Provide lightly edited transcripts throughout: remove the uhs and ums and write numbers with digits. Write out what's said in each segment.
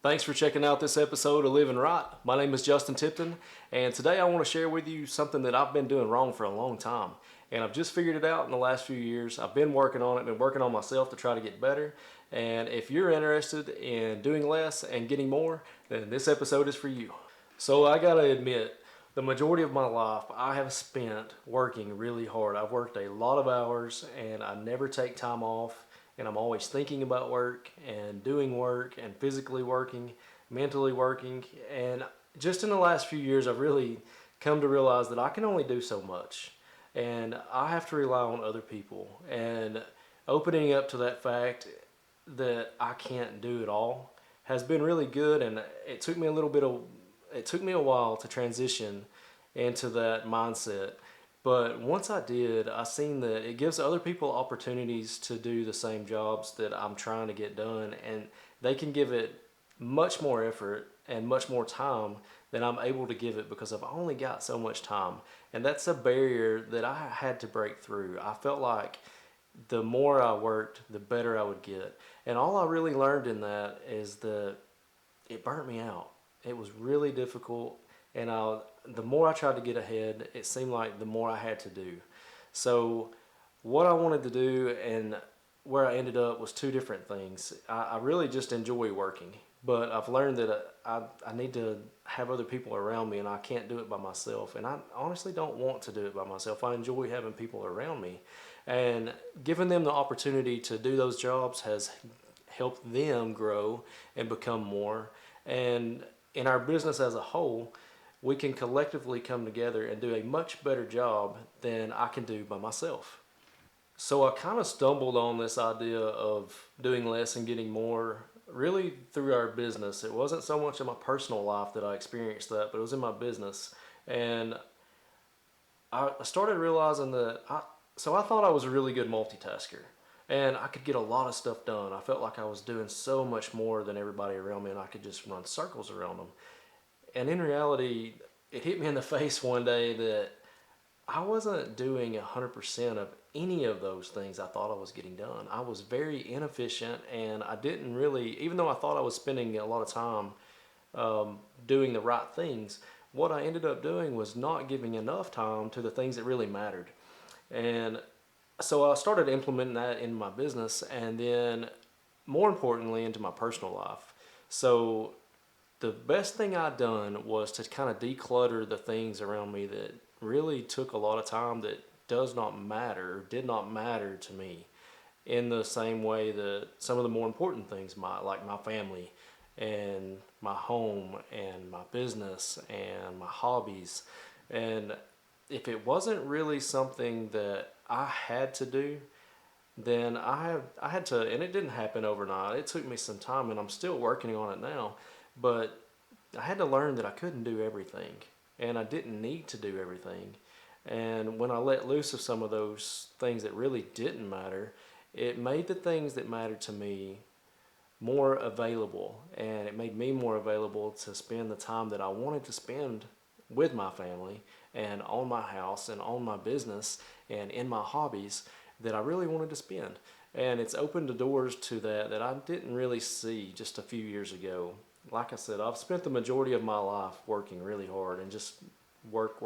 Thanks for checking out this episode of Living Right. My name is Justin Tipton, and today I want to share with you something that I've been doing wrong for a long time. And I've just figured it out in the last few years. I've been working on it, been working on myself to try to get better. And if you're interested in doing less and getting more, then this episode is for you. So I gotta admit, the majority of my life I have spent working really hard. I've worked a lot of hours and I never take time off, and I'm always thinking about work and doing work and physically working, mentally working. And just in the last few years I've really come to realize that I can only do so much and I have to rely on other people, and opening up to that fact that I can't do it all has been really good. And it took me a while to transition into that mindset. But once I did, I seen that it gives other people opportunities to do the same jobs that I'm trying to get done, and they can give it much more effort and much more time than I'm able to give it because I've only got so much time. And that's a barrier that I had to break through. I felt like the more I worked, the better I would get. And all I really learned in that is that it burnt me out. It was really difficult, and the more I tried to get ahead, it seemed like the more I had to do. So what I wanted to do and where I ended up was two different things. I really just enjoy working, but I've learned that I need to have other people around me, and I can't do it by myself. And I honestly don't want to do it by myself. I enjoy having people around me, and giving them the opportunity to do those jobs has helped them grow and become more. And in our business as a whole, we can collectively come together and do a much better job than I can do by myself. So I kind of stumbled on this idea of doing less and getting more really through our business. It wasn't so much in my personal life that I experienced that, but it was in my business. And I started realizing that I thought I was a really good multitasker and I could get a lot of stuff done. I felt like I was doing so much more than everybody around me and I could just run circles around them. And in reality, it hit me in the face one day that I wasn't doing 100% of any of those things I thought I was getting done. I was very inefficient, and I didn't really, even though I thought I was spending a lot of time doing the right things, what I ended up doing was not giving enough time to the things that really mattered. And so I started implementing that in my business, and then more importantly into my personal life. So the best thing I'd done was to kind of declutter the things around me that really took a lot of time, that does not matter, did not matter to me in the same way that some of the more important things might, like my family and my home and my business and my hobbies. And if it wasn't really something that I had to do, then I had to, and it didn't happen overnight. It took me some time, and I'm still working on it now. But I had to learn that I couldn't do everything, and I didn't need to do everything. And when I let loose of some of those things that really didn't matter, it made the things that mattered to me more available, and it made me more available to spend the time that I wanted to spend with my family and on my house and on my business and in my hobbies that I really wanted to spend. And it's opened the doors to that I didn't really see just a few years ago. Like I said, I've spent the majority of my life working really hard and just work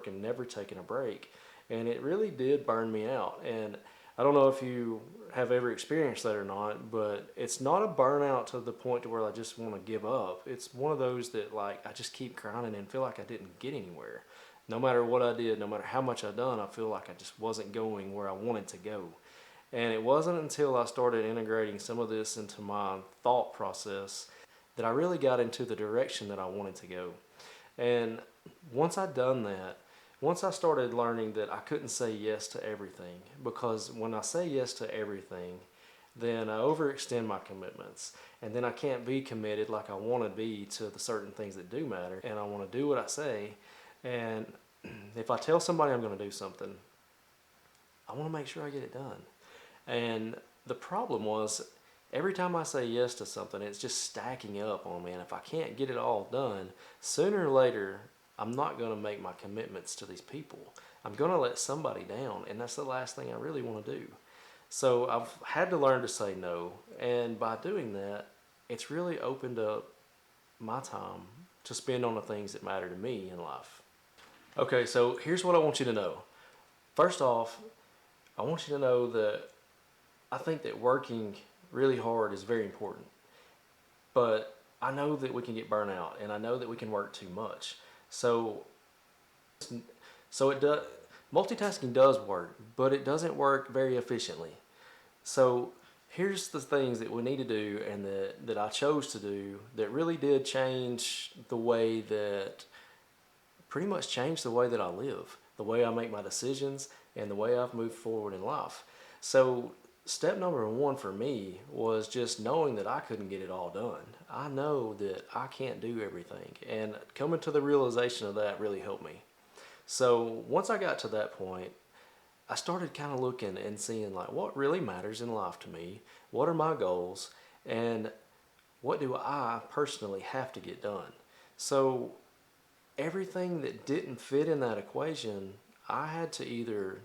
and never taking a break. And it really did burn me out. And I don't know if you have ever experienced that or not, but it's not a burnout to the point to where I just want to give up. It's one of those that, like, I just keep grinding and feel like I didn't get anywhere. No matter what I did, no matter how much I done, I feel like I just wasn't going where I wanted to go. And it wasn't until I started integrating some of this into my thought process that I really got into the direction that I wanted to go. And once I'd done that, once I started learning that I couldn't say yes to everything, because when I say yes to everything, then I overextend my commitments, and then I can't be committed like I want to be to the certain things that do matter, and I want to do what I say. And if I tell somebody I'm going to do something, I want to make sure I get it done. And the problem was, every time I say yes to something, it's just stacking up on me. And if I can't get it all done, sooner or later, I'm not going to make my commitments to these people. I'm going to let somebody down, and that's the last thing I really want to do. So I've had to learn to say no. And by doing that, it's really opened up my time to spend on the things that matter to me in life. Okay, so here's what I want you to know. First off, I want you to know that I think that working really hard is very important. But I know that we can get burnt out, and I know that we can work too much. So, so it does. Multitasking does work, but it doesn't work very efficiently. So here's the things that we need to do, and that I chose to do that really did change the way that pretty much changed the way that I live, the way I make my decisions, and the way I've moved forward in life. So, step number one for me was just knowing that I couldn't get it all done. I know that I can't do everything, and coming to the realization of that really helped me. So, once I got to that point, I started kind of looking and seeing like what really matters in life to me, what are my goals, and what do I personally have to get done. So, everything that didn't fit in that equation, I had to either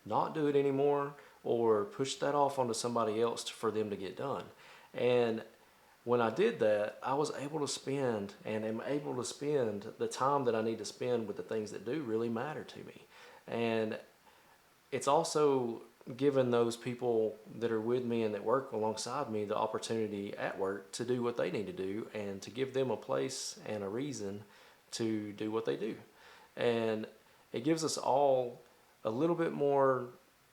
not do it anymore or push that off onto somebody else for them to get done. And when I did that, I was able to spend and am able to spend the time that I need to spend with the things that do really matter to me. And it's also given those people that are with me and that work alongside me the opportunity at work to do what they need to do and to give them a place and a reason to do what they do. And it gives us all a little bit more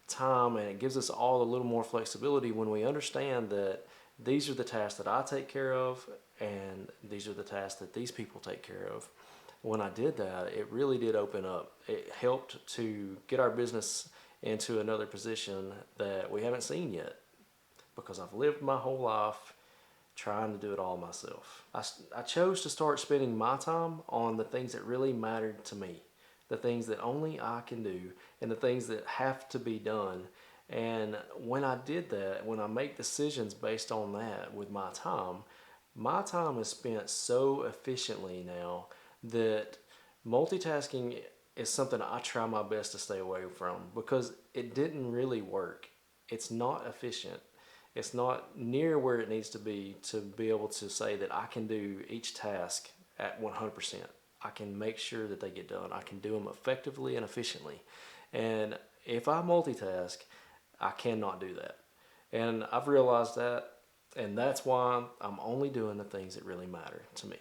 time, and it gives us all a little more flexibility when we understand that these are the tasks that I take care of and these are the tasks that these people take care of. When I did that, it really did open up. It helped to get our business into another position that we haven't seen yet, because I've lived my whole life trying to do it all myself. I chose to start spending my time on the things that really mattered to me, the things that only I can do, and the things that have to be done. And when I did that, when I make decisions based on that with my time is spent so efficiently now that multitasking is something I try my best to stay away from, because it didn't really work. It's not efficient. It's not near where it needs to be able to say that I can do each task at 100%. I can make sure that they get done. I can do them effectively and efficiently. And if I multitask, I cannot do that. And I've realized that, and that's why I'm only doing the things that really matter to me.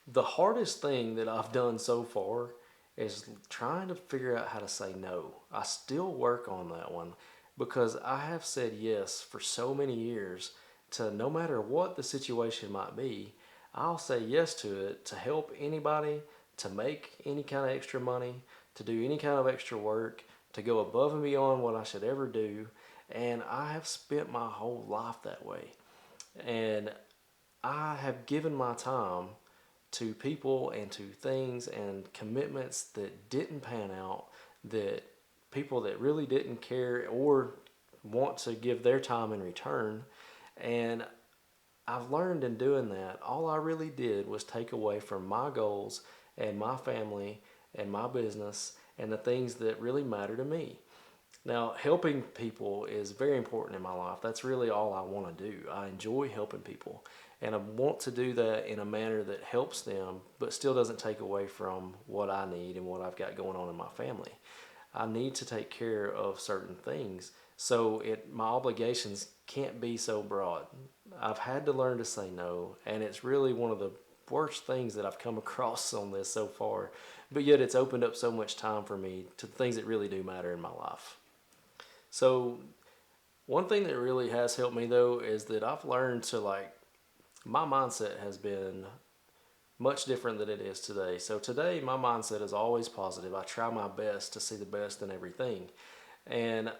The hardest thing that I've done so far is trying to figure out how to say no. I still work on that one because I have said yes for so many years to no matter what the situation might be, I'll say yes to it to help anybody, to make any kind of extra money, to do any kind of extra work, to go above and beyond what I should ever do. And I have spent my whole life that way. And I have given my time to people and to things and commitments that didn't pan out, that people that really didn't care or want to give their time in return. And I've learned in doing that, all I really did was take away from my goals and my family and my business and the things that really matter to me. Now, helping people is very important in my life. That's really all I want to do. I enjoy helping people, and I want to do that in a manner that helps them, but still doesn't take away from what I need and what I've got going on in my family. I need to take care of certain things, so my obligations can't be so broad. I've had to learn to say no, and it's really one of the worst things that I've come across on this so far, but yet it's opened up so much time for me to the things that really do matter in my life. So one thing that really has helped me though is that I've learned to my mindset has been much different than it is today. So today my mindset is always positive. I try my best to see the best in everything. And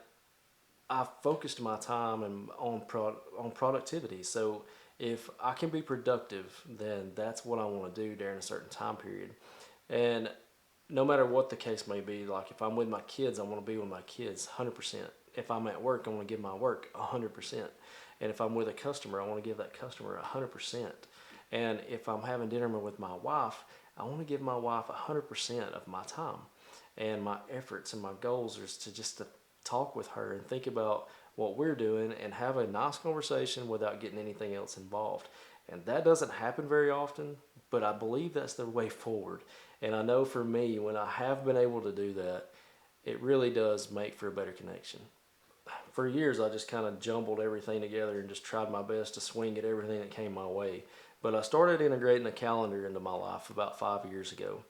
I've focused my time on productivity. So if I can be productive, then that's what I want to do during a certain time period. And no matter what the case may be, like if I'm with my kids, I want to be with my kids 100%. If I'm at work, I want to give my work 100%. And if I'm with a customer, I want to give that customer 100%. And if I'm having dinner with my wife, I want to give my wife 100% of my time. And my efforts and my goals are to talk with her and think about what we're doing and have a nice conversation without getting anything else involved. And that doesn't happen very often, but I believe that's the way forward. And I know for me, when I have been able to do that, it really does make for a better connection. For years, I just kind of jumbled everything together and just tried my best to swing at everything that came my way. But I started integrating a calendar into my life about 5 years ago.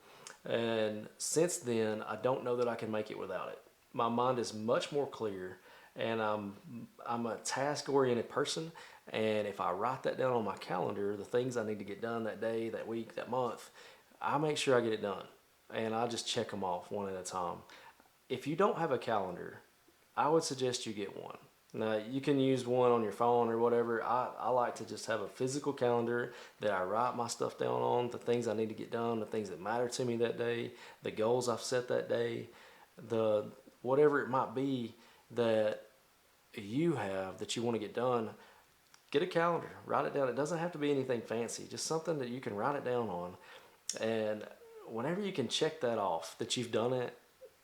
And since then, I don't know that I can make it without it. My mind is much more clear, and I'm a task oriented person. And if I write that down on my calendar, the things I need to get done that day, that week, that month, I make sure I get it done. And I just check them off one at a time. If you don't have a calendar, I would suggest you get one. Now, you can use one on your phone or whatever. I like to just have a physical calendar that I write my stuff down on, the things I need to get done, the things that matter to me that day, the goals I've set that day, the whatever it might be that you have that you want to get done. Get a calendar, write it down. It doesn't have to be anything fancy, just something that you can write it down on. And whenever you can check that off, that you've done it,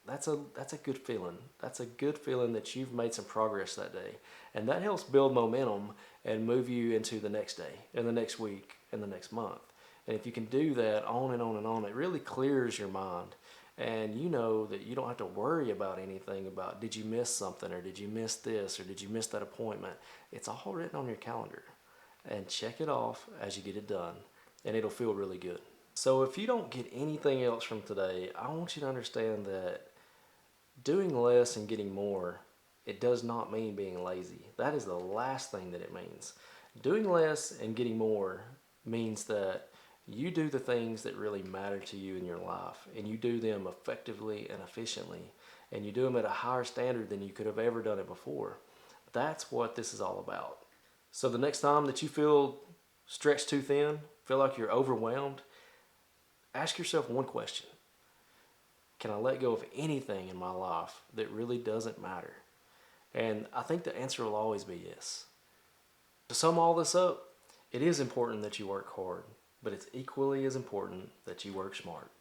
that's a good feeling. That's a good feeling that you've made some progress that day. And that helps build momentum and move you into the next day and the next week and the next month. And if you can do that on and on and on, it really clears your mind. And you know that you don't have to worry about anything about did you miss something or did you miss this or did you miss that appointment. It's all written on your calendar. And check it off as you get it done. And it'll feel really good. So if you don't get anything else from today, I want you to understand that doing less and getting more, it does not mean being lazy. That is the last thing that it means. Doing less and getting more means that you do the things that really matter to you in your life, and you do them effectively and efficiently, and you do them at a higher standard than you could have ever done it before. That's what this is all about. So the next time that you feel stretched too thin, feel like you're overwhelmed, ask yourself one question. Can I let go of anything in my life that really doesn't matter? And I think the answer will always be yes. To sum all this up, it is important that you work hard, but it's equally as important that you work smart.